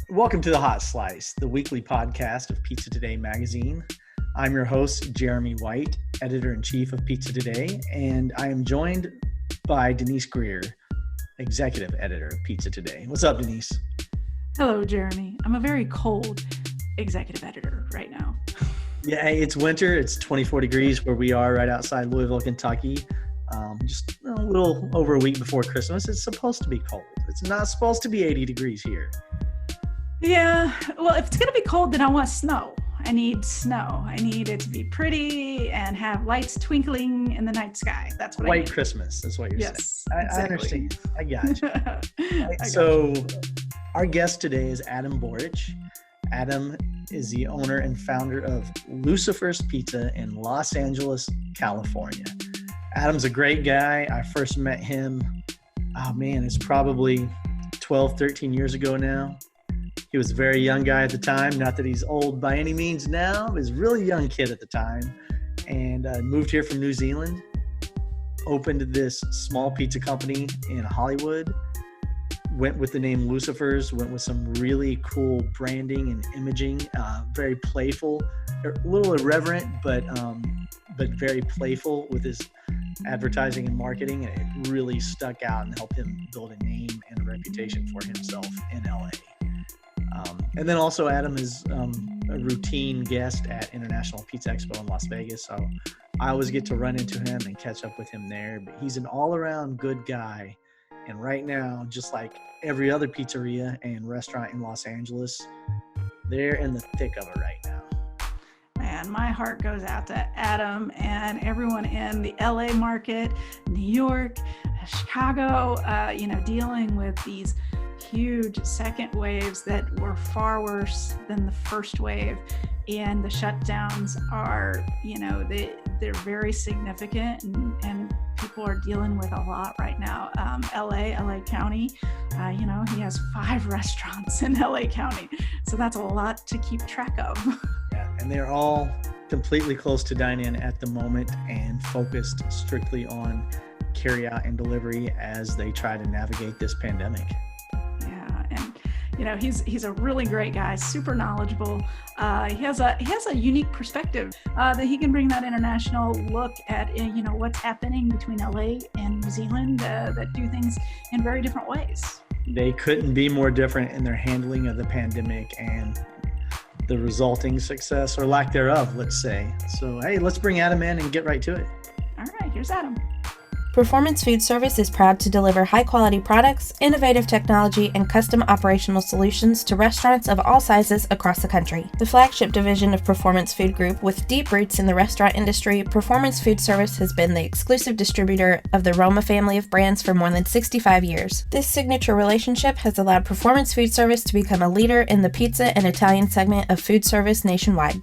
Welcome to the Hot Slice, the weekly podcast of Pizza Today magazine. I'm your host, Jeremy White, editor-in-chief of Pizza Today, and I am joined by Denise Greer, executive editor of Pizza Today. What's up, Denise? Hello, Jeremy. I'm a very cold executive editor right now. Yeah, it's winter. It's 24 degrees where we are right outside Louisville, Kentucky. Just a little over a week before Christmas. It's supposed to be cold. It's not supposed to be 80 degrees here. Yeah, well, if it's going to be cold, then I want snow. I need snow. I need it to be pretty and have lights twinkling in the night sky. That's what I need. White Christmas, that's what you're saying. Exactly. I understand. I got you. I So our guest today is Adam Borich. Adam is the owner and founder of Lucifers Pizza in Los Angeles, California. Adam's a great guy. I first met him, it's probably 12, 13 years ago now. He was a very young guy at the time. Not that he's old by any means now. He was a really young kid at the time. And moved here from New Zealand. Opened this small pizza company in Hollywood. Went with the name Lucifers. Went with some really cool branding and imaging. Very playful. A little irreverent, but very playful with his advertising and marketing. And it really stuck out and helped him build a name and a reputation for himself in LA. And then also Adam is a routine guest at International Pizza Expo in Las Vegas. So I always get to run into him and catch up with him there. But he's an all-around good guy. And right now, just like every other pizzeria and restaurant in Los Angeles, they're in the thick of it right now. Man, my heart goes out to Adam and everyone in the LA market, New York, Chicago, dealing with these huge second waves that were far worse than the first wave. And the shutdowns are, they're very significant and people are dealing with a lot right now. LA County, he has 5 restaurants in LA County. So that's a lot to keep track of. Yeah, and they're all completely closed to dine-in at the moment and focused strictly on carry-out and delivery as they try to navigate this pandemic. And he's a really great guy, super knowledgeable. He has a unique perspective that he can bring that international look at what's happening between LA and New Zealand that do things in very different ways. They couldn't be more different in their handling of the pandemic and the resulting success or lack thereof, let's say. So hey, let's bring Adam in and get right to it. All right, here's Adam. Performance Food Service is proud to deliver high-quality products, innovative technology, and custom operational solutions to restaurants of all sizes across the country. The flagship division of Performance Food Group, with deep roots in the restaurant industry, Performance Food Service has been the exclusive distributor of the Roma family of brands for more than 65 years. This signature relationship has allowed Performance Food Service to become a leader in the pizza and Italian segment of food service nationwide.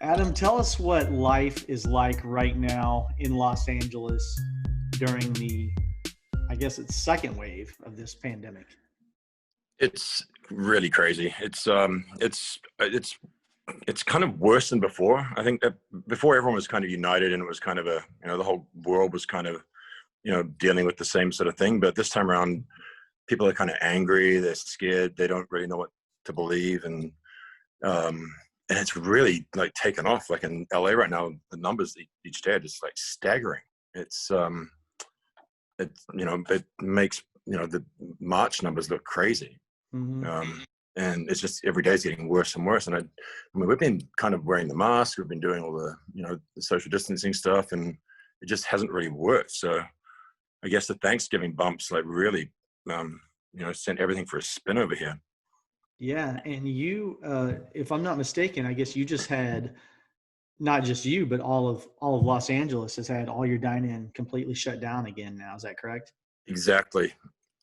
Adam, tell us what life is like right now in Los Angeles during the, it's second wave of this pandemic. It's really crazy. It's kind of worse than before. I think that before everyone was kind of united and it was kind of the whole world was kind of, dealing with the same sort of thing. But this time around, people are kind of angry. They're scared. They don't really know what to believe. And it's really like taken off. Like in LA right now, the numbers each day are just like staggering. It's it makes the March numbers look crazy. Mm-hmm. And it's just every day is getting worse and worse. And we've been kind of wearing the mask. We've been doing all the the social distancing stuff, and it just hasn't really worked. So I guess the Thanksgiving bumps like really sent everything for a spin over here. Yeah, and you, if I'm not mistaken, I guess you just had, not just you, but all of Los Angeles has had all your dine-in completely shut down again now. Is that correct? Exactly.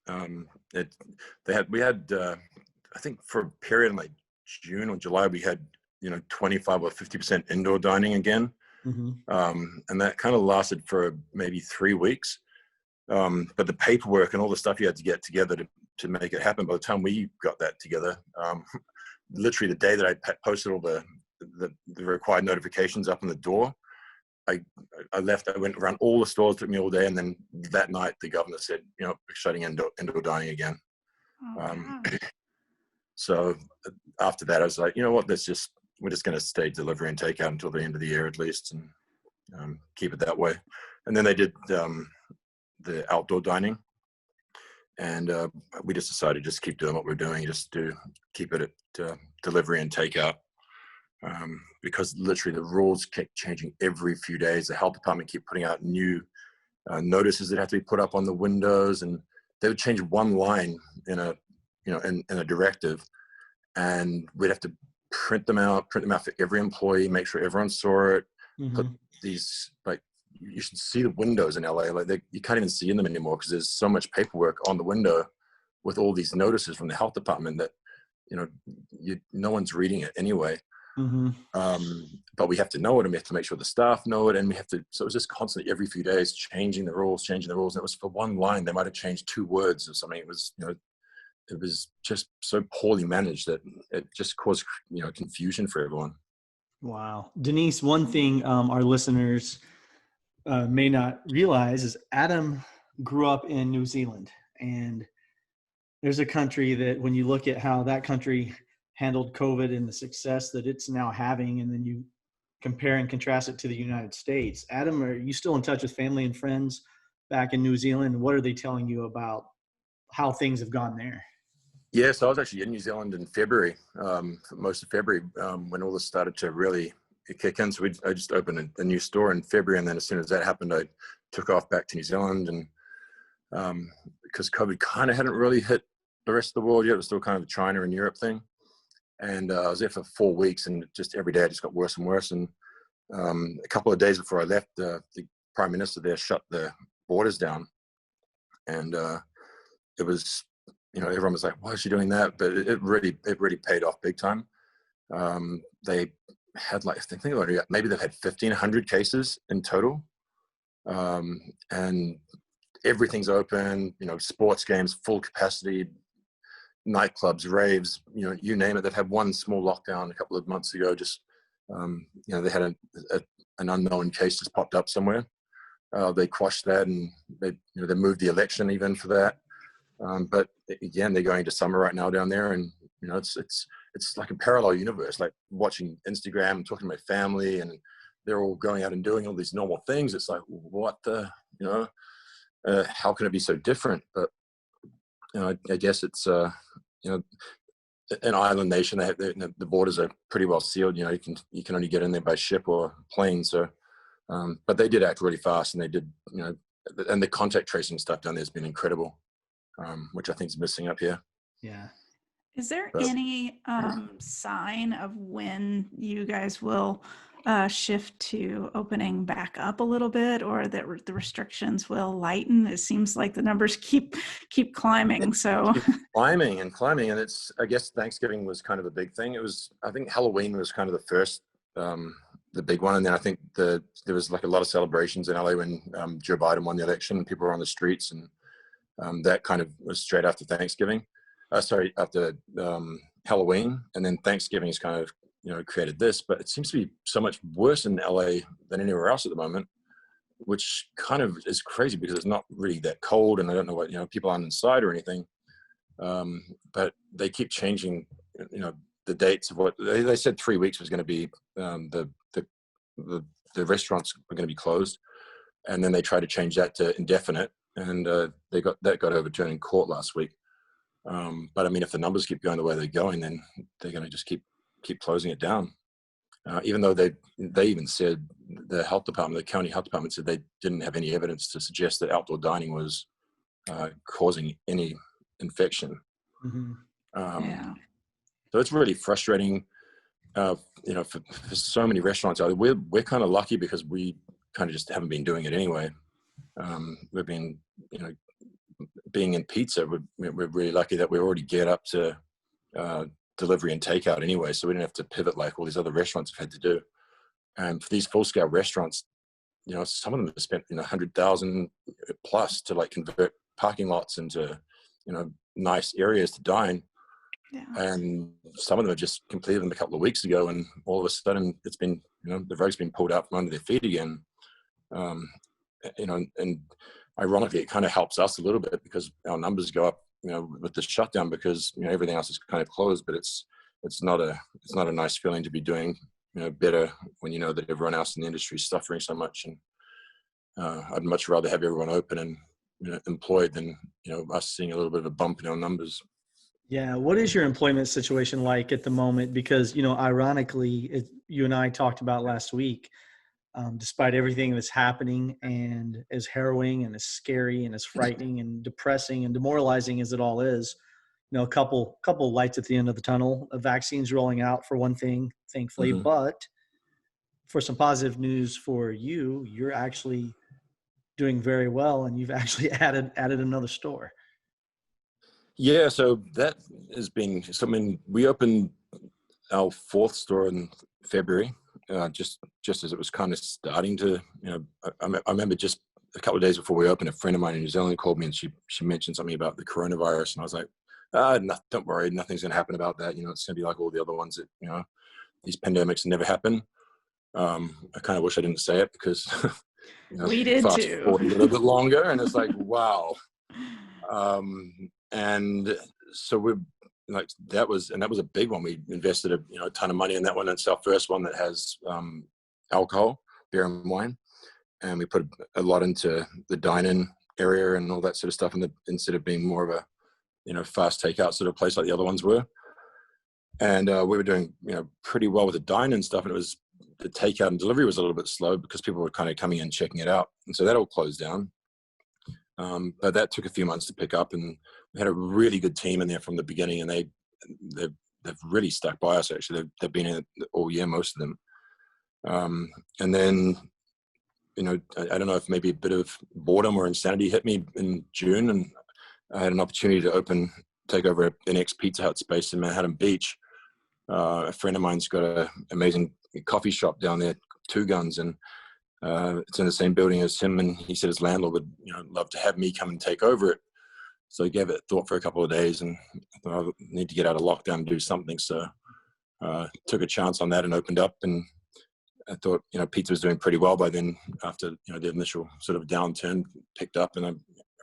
We had I think for a period in like June or July, we had 25 or 50% indoor dining again, and that kind of lasted for maybe 3 weeks. But the paperwork and all the stuff you had to get together to make it happen, by the time we got that together, literally the day that I posted all the required notifications up on the door, I left. I went around all the stores, took me all day, and then that night the governor said, shutting indoor dining again. So after that, I was like, you know what, we're just going to stay delivery and takeout until the end of the year at least, and keep it that way. And then they did the outdoor dining, and we just decided to just keep doing what we're doing, just to keep it at delivery and takeout, because literally the rules kept changing every few days. The health department kept putting out new notices that had to be put up on the windows, and they would change one line in a directive, and we'd have to print them out for every employee, make sure everyone saw it. Put these, like, you should see the windows in LA, like you can't even see in them anymore because there's so much paperwork on the window with all these notices from the health department that no one's reading it anyway. But we have to know it, and we have to make sure the staff know it, and we have to, so it was just constantly every few days changing the rules, and it was for one line they might have changed 2 words or something. It was just so poorly managed that it just caused confusion for everyone. Wow. Denise, one thing our listeners may not realize is Adam grew up in New Zealand, and there's a country that when you look at how that country handled COVID and the success that it's now having, and then you compare and contrast it to the United States. Adam, are you still in touch with family and friends back in New Zealand? What are they telling you about how things have gone there? Yeah, so I was actually in New Zealand in February, most of February, when all this started to really kick in. So I just opened a new store in February, and then as soon as that happened, I took off back to New Zealand, and because COVID kind of hadn't really hit the rest of the world yet, it was still kind of a China and Europe thing. And I was there for 4 weeks, and just every day it just got worse and worse. And a couple of days before I left, the Prime Minister there shut the borders down, and it was, everyone was like, "Why is she doing that?" But it really paid off big time. They had maybe they've had 1,500 cases in total, and everything's open. Sports games full capacity, nightclubs, raves, you name it. They've had one small lockdown a couple of months ago. Just they had an unknown case just popped up somewhere. They quashed that, and they moved the election even for that. But again, they're going to summer right now down there, and it's like a parallel universe, like watching Instagram and talking to my family, and they're all going out and doing all these normal things. It's like, what the, how can it be so different? But I guess it's an island nation. They have the borders are pretty well sealed. You can only get in there by ship or plane. So, but they did act really fast, and they did, and the contact tracing stuff down there has been incredible, which I think is missing up here. Yeah. Is there any sign of when you guys will shift to opening back up a little bit, or that the restrictions will lighten? It seems like the numbers keep climbing. So climbing, and it's, I guess Thanksgiving was kind of a big thing. I think Halloween was kind of the first, the big one, and then I think there was like a lot of celebrations in LA when Joe Biden won the election, and people were on the streets, and that kind of was straight after Thanksgiving. After Halloween, and then Thanksgiving is kind of created this, but it seems to be so much worse in LA than anywhere else at the moment, which kind of is crazy because it's not really that cold, and I don't know what people aren't inside or anything, but they keep changing the dates of what they said 3 weeks was going to be the restaurants were going to be closed, and then they tried to change that to indefinite, and that got overturned in court last week. But I mean, if the numbers keep going the way they're going, then they're going to just keep closing it down. Even though they even said, the health department, the county health department said they didn't have any evidence to suggest that outdoor dining was causing any infection. So it's really frustrating, for so many restaurants out there. We're kind of lucky because we kind of just haven't been doing it anyway. We've been, being in pizza, we're really lucky that we're already geared up to delivery and takeout anyway, so we didn't have to pivot like all these other restaurants have had to do. And for these full-scale restaurants, some of them have spent $100,000 plus to like convert parking lots into nice areas to dine. Yeah. And some of them have just completed them a couple of weeks ago, and all of a sudden it's been the rug's been pulled out from under their feet again. And ironically, it kind of helps us a little bit because our numbers go up with the shutdown, because everything else is kind of closed, but it's not a nice feeling to be doing better when you know that everyone else in the industry is suffering so much. And I'd much rather have everyone open and employed than us seeing a little bit of a bump in our numbers. Yeah. What is your employment situation like at the moment? Because, ironically, you and I talked about last week, despite everything that's happening and as harrowing and as scary and as frightening and depressing and demoralizing as it all is, a couple lights at the end of the tunnel. A vaccine's rolling out for one thing, thankfully, Mm-hmm. but for some positive news for you, you're actually doing very well, and you've actually added another store. Yeah, so that has been something. We opened our fourth store in February, just as it was kind of starting to. I remember just a couple of days before we opened, a friend of mine in New Zealand called me, and she mentioned something about the coronavirus, and I was like, no, don't worry, nothing's going to happen about that. It's going to be like all the other ones that these pandemics never happen. I kind of wish I didn't say it, because we did fast too. forward a little bit longer, and it's like, wow. And so we that was a big one. We invested a ton of money in that one. It's our first one that has alcohol, beer and wine, and we put a lot into the dine-in area and all that sort of stuff, and instead of being more of a fast takeout sort of place like the other ones were. And we were doing pretty well with the dine-in stuff, and it was the takeout and delivery was a little bit slow because people were kind of coming in checking it out, and so that all closed down. But that took a few months to pick up, and we had a really good team in there from the beginning, and they've really stuck by us. Actually, they've been in it all year, most of them. And then I don't know if maybe a bit of boredom or insanity hit me in June, and I had an opportunity to take over an ex-Pizza Hut space in Manhattan Beach. A friend of mine's got an amazing coffee shop down there, Two Guns, and it's in the same building as him, and he said his landlord would love to have me come and take over it. So he gave it thought for a couple of days, and I thought I need to get out of lockdown and do something. So took a chance on that and opened up, and I thought pizza was doing pretty well by then. After the initial sort of downturn picked up, and I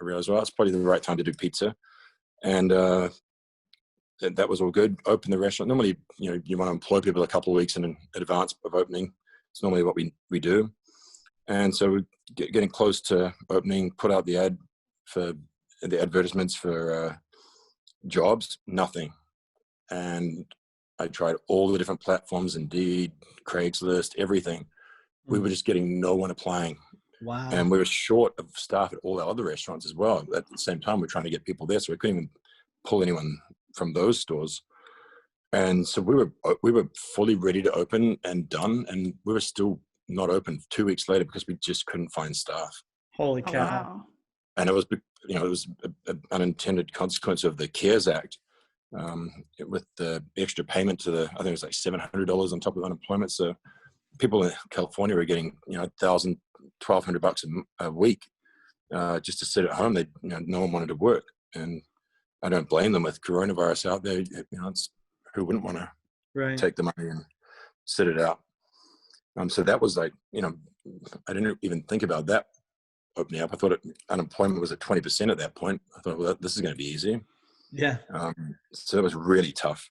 realized, well, it's probably the right time to do pizza. And that was all good. Open the restaurant. Normally, you want to employ people a couple of weeks in advance of opening. It's normally what we do. And so we're getting close to opening, put out the advertisements for jobs, nothing. And I tried all the different platforms, Indeed, Craigslist, everything. We were just getting no one applying. Wow. And we were short of staff at all our other restaurants as well. At the same time, we're trying to get people there, so we couldn't even pull anyone from those stores. And so we were fully ready to open and done, and we were still not open 2 weeks later because we just couldn't find staff. Holy cow. Wow. And it was an unintended consequence of the CARES Act, with the extra payment to I think it was like $700 on top of unemployment. So people in California were getting $1,000, $1,200 a week just to sit at home. They no one wanted to work, and I don't blame them. With coronavirus out there, who wouldn't want to take the money and sit it out? So that was like, I didn't even think about that opening up. I thought unemployment was at 20% at that point. I thought, well, this is going to be easy. Yeah. So it was really tough.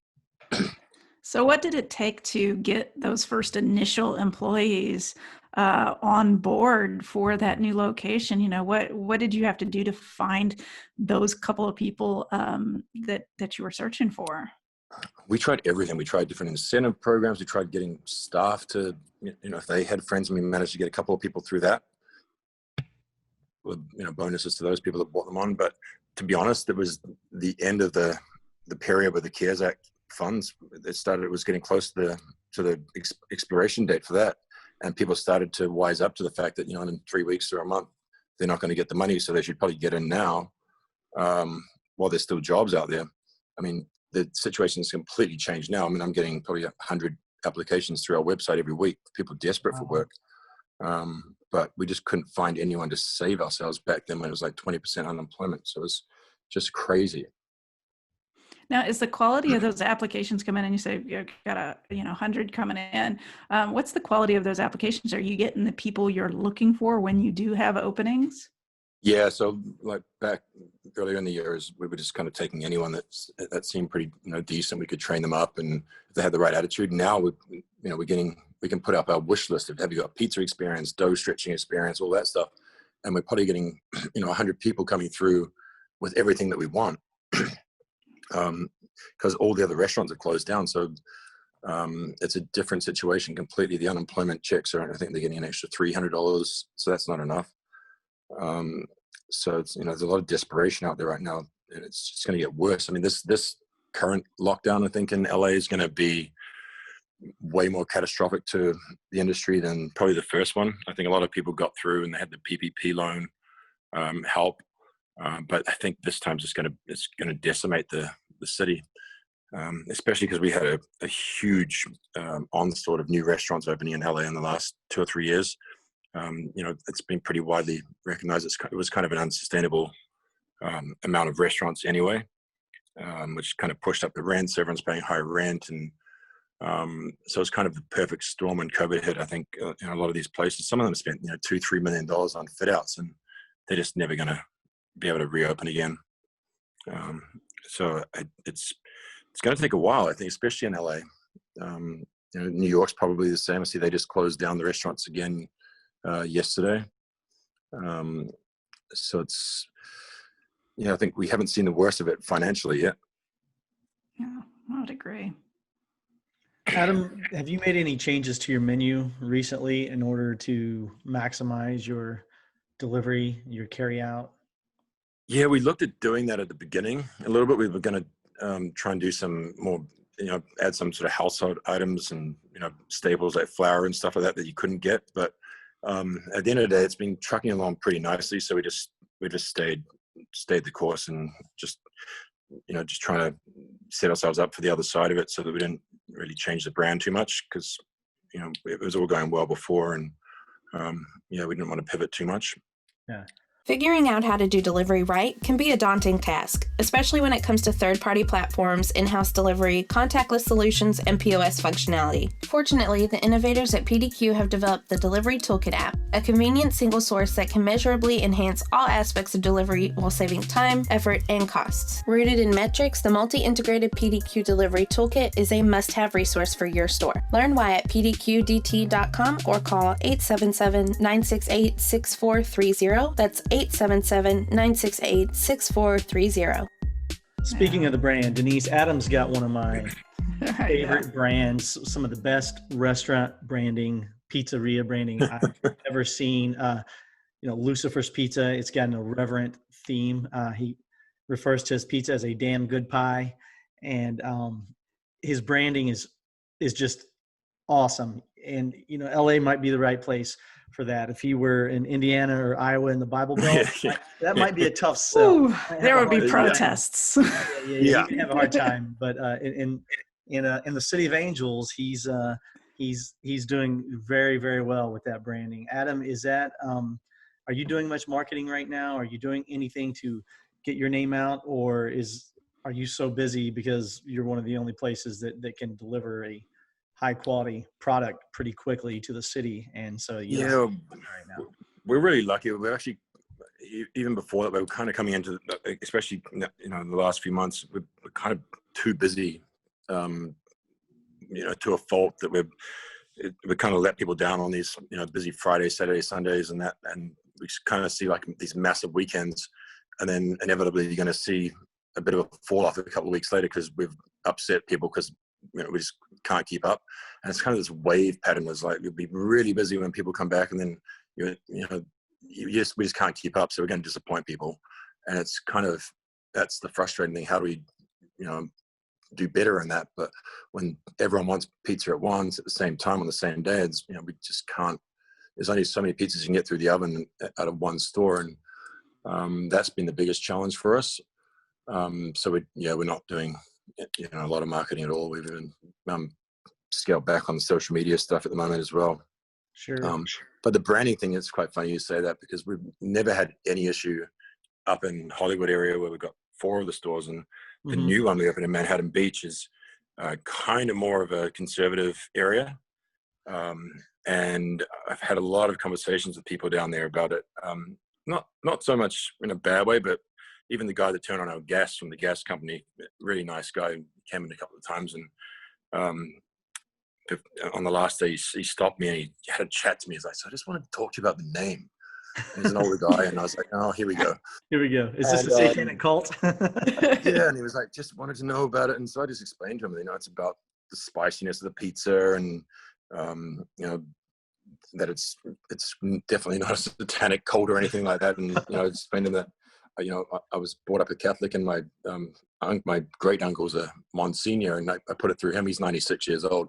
So what did it take to get those first initial employees on board for that new location? What did you have to do to find those couple of people that you were searching for? We tried everything. We tried different incentive programs. We tried getting staff to, if they had friends, and we managed to get a couple of people through that, with bonuses to those people that brought them on. But to be honest, it was the end of the period with the CARES Act funds. It was getting close to the expiration date for that, and people started to wise up to the fact that in 3 weeks or a month they're not going to get the money, so they should probably get in now while there's still jobs out there. I mean, the situation has completely changed now. I mean, I'm getting probably 100 applications through our website every week, people desperate for work. But we just couldn't find anyone to save ourselves back then when it was like 20% unemployment. So it was just crazy. Now, is the quality of those applications coming in? You say you've got 100 coming in. What's the quality of those applications? Are you getting the people you're looking for when you do have openings? Yeah, so like back earlier in the years, we were just kind of taking anyone that seemed pretty, decent. We could train them up, and if they had the right attitude. Now we can put up our wish list of, have you got pizza experience, dough stretching experience, all that stuff, and we're probably getting 100 people coming through with everything that we want, because all the other restaurants have closed down. So it's a different situation completely. The unemployment checks are, I think they're getting an extra $300, so that's not enough. So it's, there's a lot of desperation out there right now, and it's just going to get worse. I mean, this current lockdown, I think in LA, is going to be way more catastrophic to the industry than probably the first one. I think a lot of people got through and they had the PPP loan help, but I think this time it's going to decimate the city, especially because we had a huge onslaught of new restaurants opening in LA in the last 2 or 3 years. It's been pretty widely recognized. It was kind of an unsustainable amount of restaurants anyway, which kind of pushed up the rent. So everyone's paying higher rent, and so it's kind of the perfect storm when COVID hit. I think a lot of these places, some of them spent $2-3 million on fit outs, and they're just never going to be able to reopen again. So it's going to take a while, I think, especially in LA. New York's probably the same. I see they just closed down the restaurants again yesterday. So it's, I think we haven't seen the worst of it financially yet. Yeah, I would agree. Adam, have you made any changes to your menu recently in order to maximize your delivery, your carry out? Yeah, we looked at doing that at the beginning a little bit. We were going to try and do some more, add some sort of household items and, staples like flour and stuff like that you couldn't get. But at the end of the day, it's been trucking along pretty nicely. So we just stayed the course, and just trying to set ourselves up for the other side of it, so that we didn't really change the brand too much, because it was all going well before, and we didn't want to pivot too much. Yeah. Figuring out how to do delivery right can be a daunting task, especially when it comes to third-party platforms, in-house delivery, contactless solutions, and POS functionality. Fortunately, the innovators at PDQ have developed the Delivery Toolkit app, a convenient single source that can measurably enhance all aspects of delivery while saving time, effort, and costs. Rooted in metrics, the multi-integrated PDQ Delivery Toolkit is a must-have resource for your store. Learn why at pdqdt.com or call 877-968-6430. That's 877-968-6430. Speaking of the brand, Denise, Adam's got one of my favorite brands, some of the best restaurant branding, pizzeria branding I've ever seen. Lucifers Pizza, it's got an irreverent theme. He refers to his pizza as a damn good pie, and his branding is just awesome. And LA might be the right place for that. If he were in Indiana or Iowa in the Bible Belt, that might be a tough sell. Ooh, there would be protests. Yeah. He'd have a hard time. But in the City of Angels, he's doing very, very well with that branding. Adam, is that are you doing much marketing right now? Are you doing anything to get your name out, or are you so busy because you're one of the only places that can deliver a high quality product pretty quickly to the city? And so right now, we're really lucky. We're actually, even before that, we were kind of coming into, especially in the last few months, we're kind of too busy, to a fault, that we kind of let people down on these busy Fridays, Saturdays, Sundays, and we kind of see like these massive weekends, and then inevitably you're going to see a bit of a fall off a couple of weeks later because we've upset people because we just can't keep up. And it's kind of this wave pattern. It's like, you'll be really busy when people come back, and then we just can't keep up. So we're going to disappoint people. And it's kind of, that's the frustrating thing. How do we, do better in that? But when everyone wants pizza at once at the same time on the same day, it's, we just can't. There's only so many pizzas you can get through the oven out of one store. And that's been the biggest challenge for us. So we're not doing a lot of marketing at all. We've even scaled back on the social media stuff at the moment as well. Sure. But the branding thing, it's quite funny you say that, because we've never had any issue up in Hollywood area, where we've got 4 of the stores, and the new one we opened in Manhattan Beach is kind of more of a conservative area. And I've had a lot of conversations with people down there about it. not so much in a bad way, but even the guy that turned on our gas from the gas company, really nice guy, came in a couple of times, and on the last day he stopped me and he had a chat to me. He's like, "So I just wanted to talk to you about the name." And he's an older guy, and I was like, "Oh, here we go." Here we go. Is this a satanic cult? Yeah, and he was like, "Just wanted to know about it," and so I just explained to him, it's about the spiciness of the pizza, and that it's definitely not a satanic cult or anything like that. And I explained to him that I was brought up a Catholic, and my great uncle's a Monsignor, and I put it through him. He's 96 years old,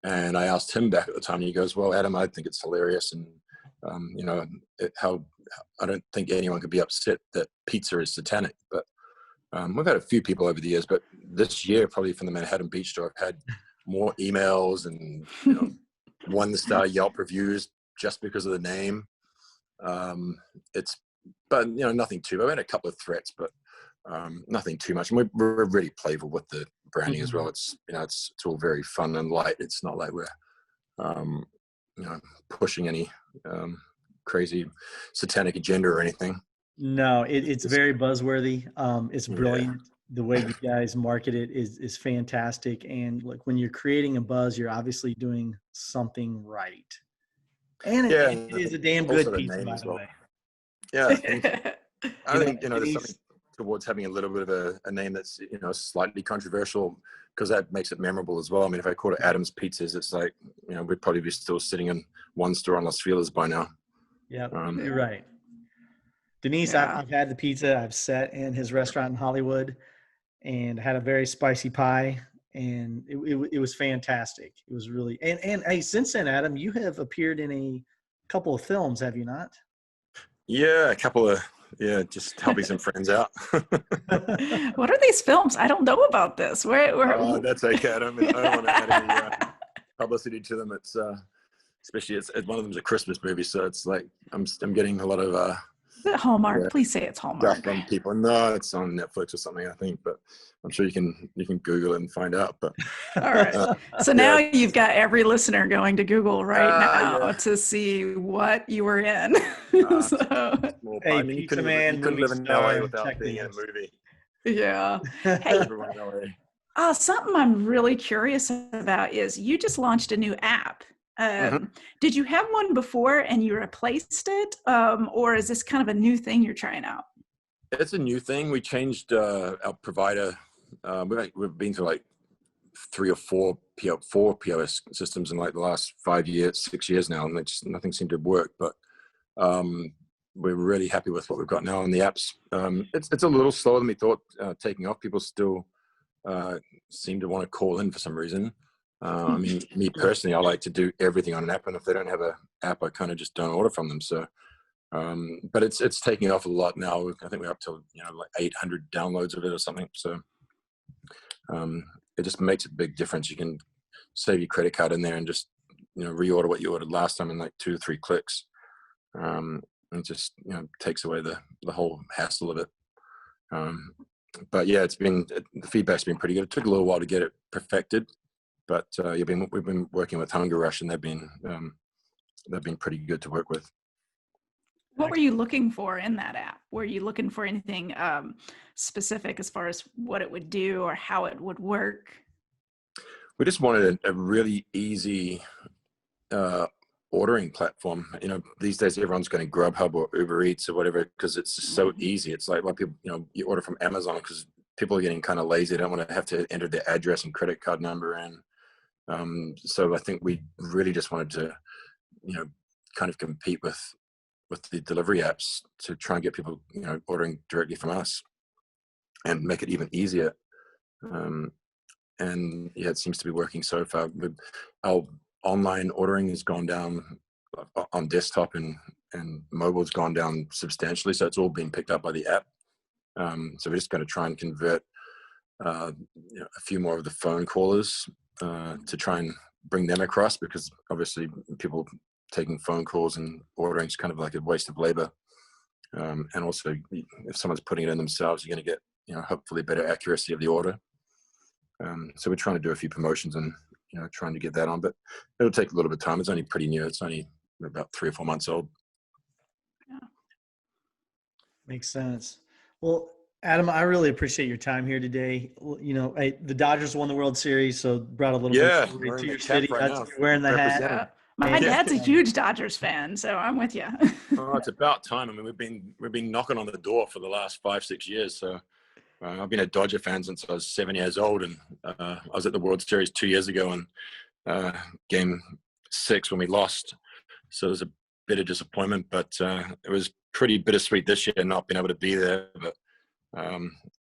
and I asked him back at the time, and he goes, "Well, Adam, I think it's hilarious, and how I don't think anyone could be upset that pizza is satanic." But we've had a few people over the years, but this year, probably from the Manhattan Beach store, I've had more emails and 1-star Yelp reviews just because of the name. But nothing too. I've had a couple of threats, but nothing too much. And we're really playful with the branding as well. It's it's all very fun and light. It's not like we're pushing any crazy satanic agenda or anything. No, it's very buzzworthy. It's brilliant. Yeah. The way you guys market it is fantastic. And look, when you're creating a buzz, you're obviously doing something right. And it is a damn good pizza, by the way. Yeah, I think there's something towards having a little bit of a name that's slightly controversial, because that makes it memorable as well. I mean, if I called it Adam's Pizzas, it's like we'd probably be still sitting in one store on Las Feliz by now. Yeah, you're right. Denise, I've had the pizza. I've sat in his restaurant in Hollywood and had a very spicy pie, and it was fantastic. It was really and hey, since then, Adam, you have appeared in a couple of films, have you not? Yeah, a couple of just helping some friends out. What are these films? I don't know about this. Where that's okay. I don't want to add any publicity to them. It's especially one of them's a Christmas movie, so it's like I'm getting a lot of is it Hallmark? Please say it's Hallmark. From people. No, it's on Netflix or something, I think, but I'm sure you can Google it and find out. But all right. So now you've got every listener going to Google now to see what you were in. Hey, Pizza Man, you couldn't live in LA without being in a movie. Yeah. Hey, something I'm really curious about is you just launched a new app. Did you have one before and you replaced it? Or is this kind of a new thing you're trying out? It's a new thing. We changed our provider. We've been to like 3 or 4 POS systems in like the last 5 years, 6 years now, and nothing seemed to work. But we're really happy with what we've got now on the apps. It's a little slower than we thought taking off. People still seem to want to call in for some reason. I mean, me personally, I like to do everything on an app, and if they don't have an app, I kind of just don't order from them. So, but it's taking off a lot now. I think we're up to like 800 downloads of it or something. So, it just makes a big difference. You can save your credit card in there and just reorder what you ordered last time in like 2 or 3 clicks. It just takes away the whole hassle of it. But yeah, the feedback's been pretty good. It took a little while to get it perfected. But we've been working with Hunger Rush, and they've been pretty good to work with. What were you looking for in that app? Were you looking for anything specific as far as what it would do or how it would work? We just wanted a really easy ordering platform. These days everyone's going to Grubhub or Uber Eats or whatever because it's just so easy. It's like people, you order from Amazon because people are getting kind of lazy. They don't want to have to enter their address and credit card number in. So I think we really just wanted to, kind of compete with the delivery apps to try and get people, ordering directly from us and make it even easier. And yeah, it seems to be working so far. Our online ordering has gone down on desktop and mobile's gone down substantially. So it's all been picked up by the app. So we're just going to try and convert a few more of the phone callers to try and bring them across, because obviously people taking phone calls and ordering is kind of like a waste of labor. And also, if someone's putting it in themselves, you're going to get hopefully better accuracy of the order. So we're trying to do a few promotions and trying to get that on, but it'll take a little bit of time. It's only pretty new. It's only about 3 or 4 months old. Makes sense. Well, Adam, I really appreciate your time here today. You know, the Dodgers won the World Series, so brought a little bit Yeah, of glory wearing to the your cap city. right That's now, you're wearing the hat. representing. My And dad's a huge Dodgers fan, so I'm with you. Oh, it's about time. I mean, we've been knocking on the door for the last 5-6 years. So I've been a Dodger fan since I was 7 years old, and I was at the World Series 2 years ago, and Game 6 when we lost. So it was a bit of disappointment, but it was pretty bittersweet this year not being able to be there. But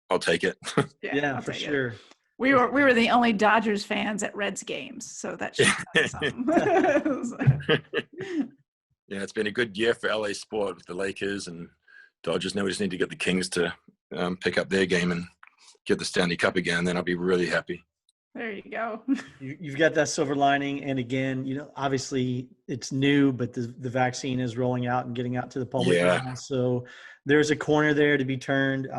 I'll take it. yeah, I'll for take it. sure. We were the only Dodgers fans at Reds games, so that should be something. Yeah, it's been a good year for LA sport with the Lakers and Dodgers. Now we just need to get the Kings to pick up their game and get the Stanley Cup again. Then I'll be really happy. There you go. You've got that silver lining, and again, you know, obviously it's new, but the vaccine is rolling out and getting out to the public now. So there's a corner there to be turned.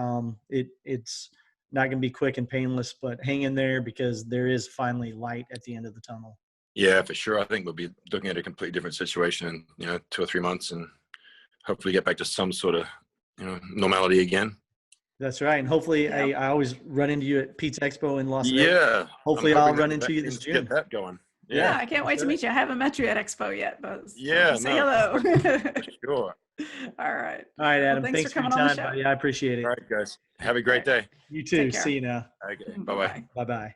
It's not going to be quick and painless, but hang in there because there is finally light at the end of the tunnel. Yeah, for sure. I think we'll be looking at a completely different situation in 2 or 3 months, and hopefully get back to some sort of normality again. That's right. And hopefully I always run into you at Pizza Expo in Las Vegas. Yeah. Hopefully I'll run into you this June. Get that going. Yeah, I can't wait to meet you. I haven't met you at Expo yet, but say hello. Sure. All right. All right, Adam. Well, thanks for your time, buddy. I appreciate it. All right, guys. Have a great day. You too. See you now. Okay. Bye-bye. Bye-bye.